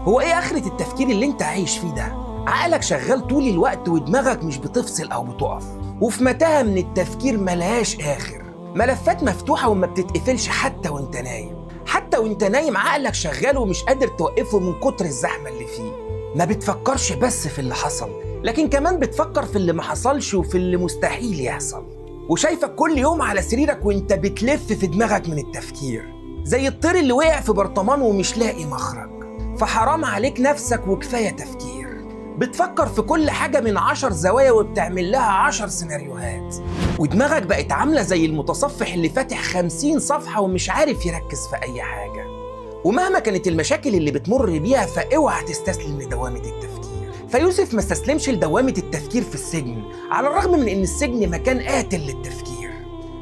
هو ايه آخرة التفكير اللي انت عايش فيه ده؟ عقلك شغال طول الوقت ودماغك مش بتفصل أو بتقف، وفي متاهة من التفكير ملهاش آخر، ملفات مفتوحة وما بتتقفلش حتى وانت نايم. حتى وانت نايم عقلك شغال ومش قادر توقفه من كتر الزحمة اللي فيه. ما بتفكرش بس في اللي حصل، لكن كمان بتفكر في اللي ما حصلش وفي اللي مستحيل يحصل. وشايفك كل يوم على سريرك وانت بتلف في دماغك من التفكير، زي الطير اللي وقع في برطمان ومش لاقي مخرج. فحرام عليك نفسك وكفاية تفكير. بتفكر في كل حاجة من 10 زوايا وبتعمل لها 10 سيناريوهات، ودماغك بقت عاملة زي المتصفح اللي فاتح 50 صفحة ومش عارف يركز في أي حاجة. ومهما كانت المشاكل اللي بتمر بيها فاوعى تستسلم لدوامة التفكير. فيوسف ما استسلمش لدوامة التفكير في السجن، على الرغم من إن السجن مكان قاتل للتفكير.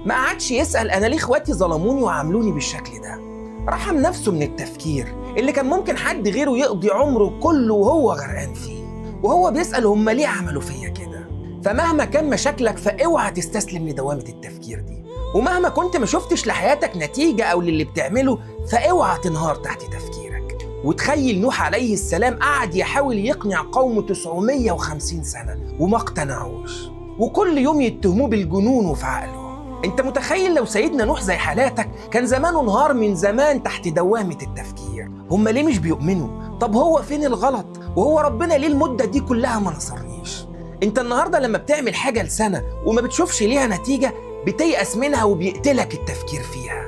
ما قعدش يسأل أنا ليه إخواتي ظلموني وعاملوني بالشكل ده. رحم نفسه من التفكير اللي كان ممكن حد غيره يقضي عمره كله وهو غرقان فيه، وهو بيسأل هم ليه عملوا فيا كده. فمهما كان مشاكلك فاوعى تستسلم لدوامة التفكير دي، ومهما كنت ما شفتش لحياتك نتيجة أو للي بتعمله فاوعى تنهار تحت تفكيرك. وتخيل نوح عليه السلام قعد يحاول يقنع قومه 950 سنة وما اقتنعوش، وكل يوم يتهموه بالجنون وفي عقله. انت متخيل لو سيدنا نوح زي حالاتك كان زمانه انهار من زمان تحت دوامة التفكير. هم ليه مش بيؤمنوا؟ طب هو فين الغلط؟ وهو ربنا ليه المدة دي كلها ما نصرنيش؟ انت النهاردة لما بتعمل حاجة لسنة وما بتشوفش ليها نتيجة بتيأس منها وبيقتلك التفكير فيها.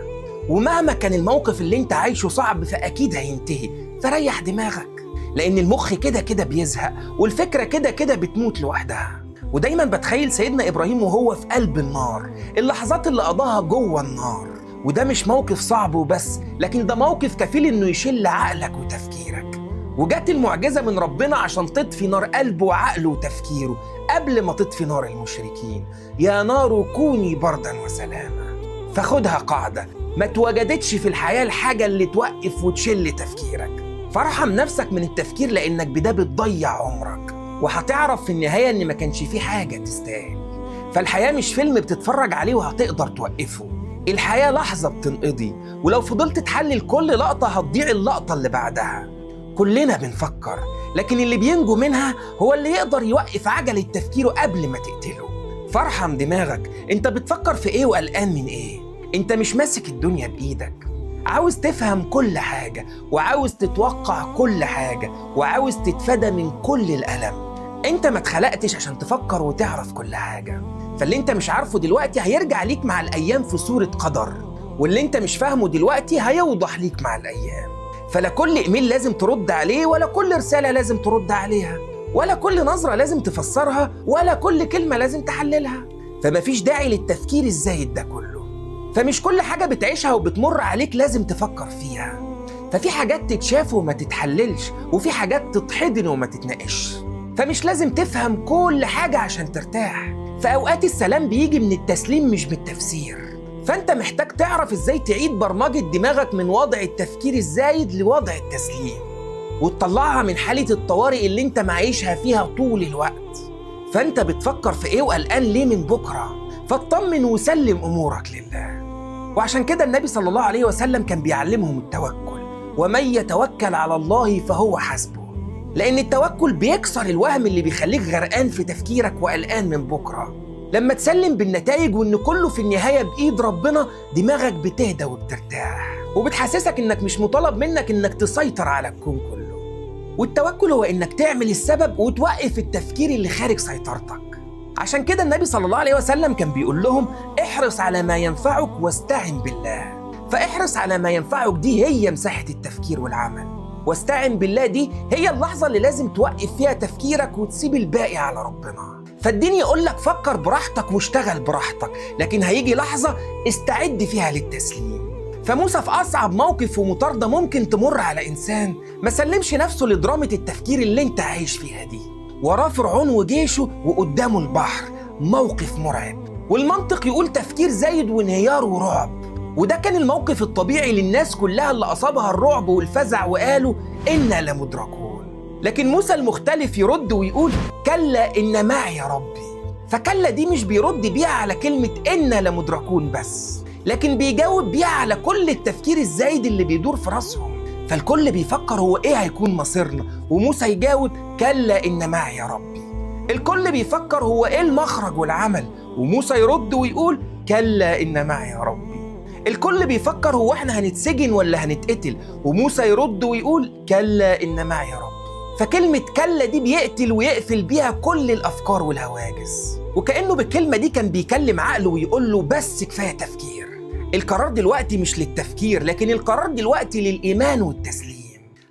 ومهما كان الموقف اللي انت عايشه صعب فأكيد هينتهي، فريح دماغك، لأن المخ كده كده بيزهق والفكرة كده كده بتموت لوحدها. ودايما بتخيل سيدنا إبراهيم وهو في قلب النار، اللحظات اللي قضاها جوه النار. وده مش موقف صعب وبس، لكن ده موقف كفيل إنه يشل عقلك وتفكيرك. وجات المعجزة من ربنا عشان تطفي نار قلبه وعقله وتفكيره قبل ما تطفي نار المشركين. يا نار كوني بردا وسلاما. فخدها قاعدة، ما توجدتش في الحياة الحاجة اللي توقف وتشل تفكيرك. فارحم نفسك من التفكير لأنك بده بتضيع عمرك، وهتعرف في النهاية إن ما كانش فيه حاجة تستاهل. فالحياة مش فيلم بتتفرج عليه وهتقدر توقفه، الحياة لحظة بتنقضي، ولو فضلت تحلل كل لقطة هتضيع اللقطة اللي بعدها. كلنا بنفكر، لكن اللي بينجو منها هو اللي يقدر يوقف عجلة تفكيره قبل ما تقتله. فارحم دماغك، انت بتفكر في ايه وقلقان من ايه؟ انت مش ماسك الدنيا بإيدك. عاوز تفهم كل حاجة، وعاوز تتوقع كل حاجة، وعاوز تتفادى من كل الألم. انت ما اتخلقتش عشان تفكر وتعرف كل حاجة، فاللي انت مش عارفه دلوقتي هيرجع ليك مع الأيام في صورة قدر، واللي انت مش فاهمه دلوقتي هيوضح ليك مع الأيام. فلا كل إيميل لازم ترد عليه، ولا كل رسالة لازم ترد عليها، ولا كل نظرة لازم تفسرها، ولا كل كلمة لازم تحللها. فمفيش داعي للتفكير الزايد ده كله. فمش كل حاجة بتعيشها وبتمر عليك لازم تفكر فيها. ففي حاجات تتشاف وما تتحللش، وفي حاجات تتحضن وما تتناقش. فمش لازم تفهم كل حاجة عشان ترتاح. فأوقات السلام بيجي من التسليم مش بالتفسير. فأنت محتاج تعرف إزاي تعيد برمجة دماغك من وضع التفكير الزايد لوضع التسليم، وتطلعها من حالة الطوارئ اللي انت معيشها فيها طول الوقت. فأنت بتفكر في إيه وقلقان ليه من بكرة؟ فاطمن وسلم أمورك لله. وعشان كده النبي صلى الله عليه وسلم كان بيعلمهم التوكل، ومن يتوكل على الله فهو حسبه. لأن التوكل بيكسر الوهم اللي بيخليك غرقان في تفكيرك وقلقان من بكرة. لما تسلم بالنتائج وإن كله في النهاية بإيد ربنا، دماغك بتهدى وبترتاح، وبتحسسك إنك مش مطالب منك إنك تسيطر على الكون كله. والتوكل هو إنك تعمل السبب وتوقف التفكير اللي خارج سيطرتك. عشان كده النبي صلى الله عليه وسلم كان بيقول لهم احرص على ما ينفعك واستعن بالله. فاحرص على ما ينفعك دي هي مساحة التفكير والعمل، واستعن بالله دي هي اللحظة اللي لازم توقف فيها تفكيرك وتسيب الباقي على ربنا. فالدين يقول لك فكر براحتك واشتغل براحتك، لكن هيجي لحظة استعد فيها للتسليم. فموسى في أصعب موقف ومطاردة ممكن تمر على إنسان ما سلمش نفسه لدرامة التفكير اللي انت عايش فيها دي. وراه فرعون وجيشه وقدامه البحر، موقف مرعب، والمنطق يقول تفكير زايد وانهيار ورعب. وده كان الموقف الطبيعي للناس كلها اللي أصابها الرعب والفزع وقالوا إنا لمدركون. لكن موسى المختلف يرد ويقول كلا إن معي ربي. فكلا دي مش بيرد بيها على كلمة إنا لمدركون بس، لكن بيجاوب بيها على كل التفكير الزايد اللي بيدور في راسهم. فالكل بيفكر هو إيه هيكون مصيرنا، وموسى يجاوب كلا إن معي يا ربي. الكل بيفكر هو إيه المخرج والعمل، وموسى يرد ويقول كلا إن معي يا ربي. الكل بيفكر هو إحنا هنتسجن ولا هنتقتل، وموسى يرد ويقول كلا إن معي يا ربي. فكلمة كلا دي بيقتل ويقفل بيها كل الأفكار والهواجس، وكأنه بالكلمة دي كان بيكلم عقله ويقول له بس كفاية تفكير. القرار دلوقتي مش للتفكير، لكن القرار دلوقتي للإيمان والتسليم.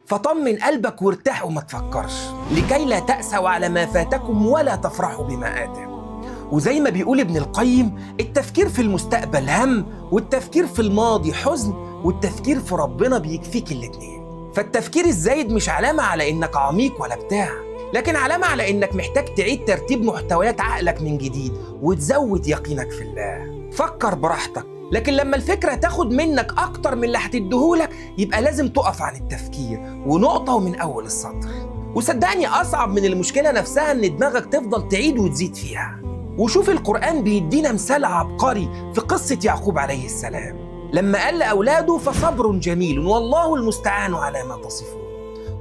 فطمن قلبك وارتاح وما تفكرش، لكي لا تأسوا على ما فاتكم ولا تفرحوا بما آتاكم. وزي ما بيقول ابن القيم، التفكير في المستقبل هم، والتفكير في الماضي حزن، والتفكير في ربنا بيكفيك الاتنين. فالتفكير الزايد مش علامة على إنك عميق ولا بتاع، لكن علامة على إنك محتاج تعيد ترتيب محتويات عقلك من جديد وتزود يقينك في الله. فكر براحتك، لكن لما الفكرة تاخد منك أكتر من اللي هتديهولك يبقى لازم تقف عن التفكير ونقطة ومن أول السطر. وصدقني أصعب من المشكلة نفسها إن دماغك تفضل تعيد وتزيد فيها. وشوف القرآن بيدينا مثال عبقري في قصة يعقوب عليه السلام، لما قال لأولاده فصبر جميل والله المستعان على ما تصفون.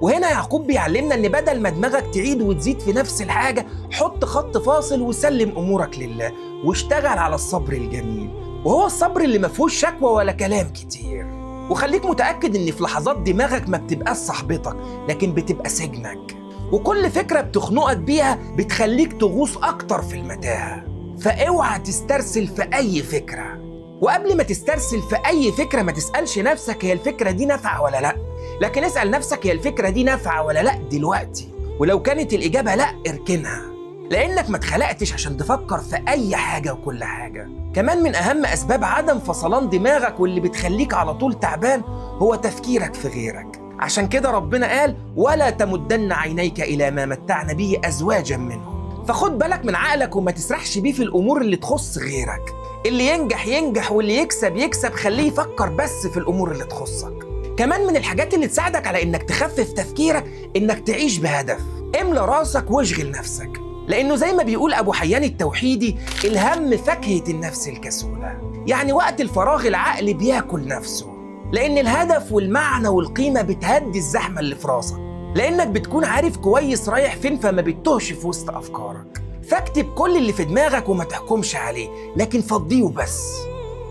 وهنا يعقوب بيعلمنا إن بدل ما دماغك تعيد وتزيد في نفس الحاجة، حط خط فاصل وسلم أمورك لله واشتغل على الصبر الجميل، وهو الصبر اللي ما فيهوش شكوى ولا كلام كتير. وخليك متأكد إن في لحظات دماغك ما بتبقاش صاحبتك، لكن بتبقى سجنك، وكل فكرة بتخنقك بيها بتخليك تغوص أكتر في المتاهة. فاوعى تسترسل في أي فكرة، وقبل ما تسترسل في أي فكرة ما تسألش نفسك هي الفكرة دي نافعة ولا لأ، لكن اسأل نفسك هي الفكرة دي نافعة ولا لأ دلوقتي، ولو كانت الإجابة لأ اركنها، لأنك ما اتخلقتش عشان تفكر في أي حاجة وكل حاجة. كمان من أهم أسباب عدم فصلان دماغك واللي بتخليك على طول تعبان هو تفكيرك في غيرك. عشان كده ربنا قال ولا تمدن عينيك إلى ما متعنا به أزواجا منهم. فخد بالك من عقلك وما تسرحش بيه في الأمور اللي تخص غيرك. اللي ينجح ينجح واللي يكسب يكسب، خليه يفكر بس في الأمور اللي تخصك. كمان من الحاجات اللي تساعدك على إنك تخفف تفكيرك إنك تعيش بهدف. املى راسك واشغل نفسك، لأنه زي ما بيقول أبو حيان التوحيدي الهم فاكهة النفس الكسولة. يعني وقت الفراغ العقل بياكل نفسه، لأن الهدف والمعنى والقيمة بتهدي الزحمة اللي في راسك، لأنك بتكون عارف كويس رايح فين فما بتتوهش في وسط أفكارك. فاكتب كل اللي في دماغك وما تحكمش عليه، لكن فضيه بس.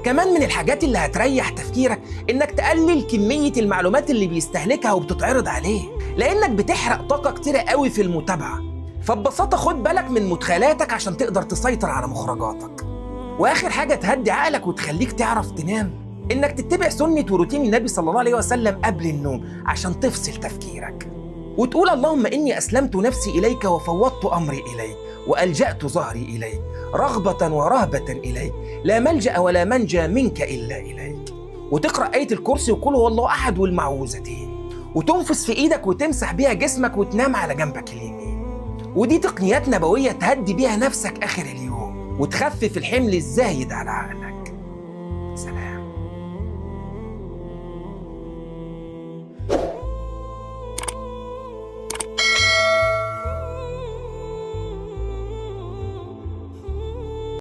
كمان من الحاجات اللي هتريح تفكيرك إنك تقلل كمية المعلومات اللي بيستهلكها وبتتعرض عليه، لأنك بتحرق طاقة كتيرة قوي في المتابعة. فببساطة خد بالك من مدخلاتك عشان تقدر تسيطر على مخرجاتك. وآخر حاجة تهدي عقلك وتخليك تعرف تنام، إنك تتبع سنة وروتين النبي صلى الله عليه وسلم قبل النوم عشان تفصل تفكيرك، وتقول اللهم إني أسلمت نفسي إليك وفوضت أمري إليك وألجأت ظهري إليك رغبة ورهبة إليك لا ملجأ ولا منجى منك إلا إليك. وتقرأ آية الكرسي وقل هو الله أحد والمعوذتين، وتنفس في إيدك وتمسح بيها جسمك وتنام على جنبك اليمين. ودي تقنيات نبوية تهدي بيها نفسك آخر اليوم وتخفف الحمل الزايد على عقلك. سلام.